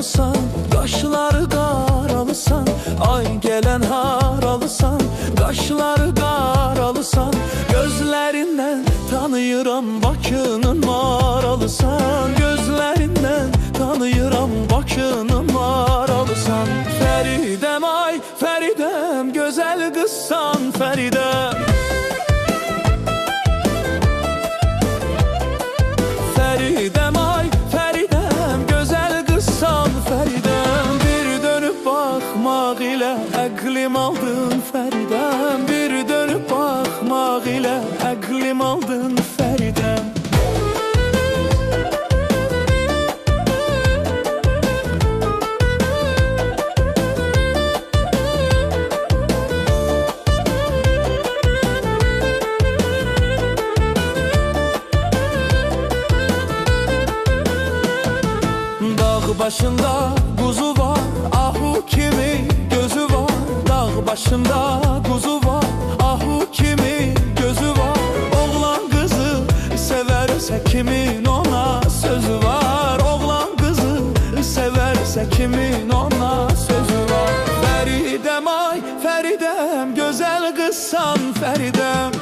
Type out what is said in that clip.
yaralısan, qaşları qaralısan, ay gələn haralısan, qaşları qaralısan, gözlərindən tanıyıram Bakının maralısan, gözlərindən tanıyıram Bakının maralısan. Fəridəm ay Fəridəm, gözəl qızsan Fəridəm. Fəridəm ay Fəridəm, gözəl qızsan Fəridəm. Bir dönüb baxmaq ilə əqlim aldın Fəridəm, bir dönüb baxmaq ilə əqlim aldın Fəridəm. Başında kuzu var, ahu kimi gözü var. Dağ başında kuzu var, ahu kimi gözü var. Oğlan kızı severse kimin ona sözü var. Oğlan kızı severse kimin ona sözü var. Fəridəm ay Fəridəm, gözəl qızsan Fəridəm.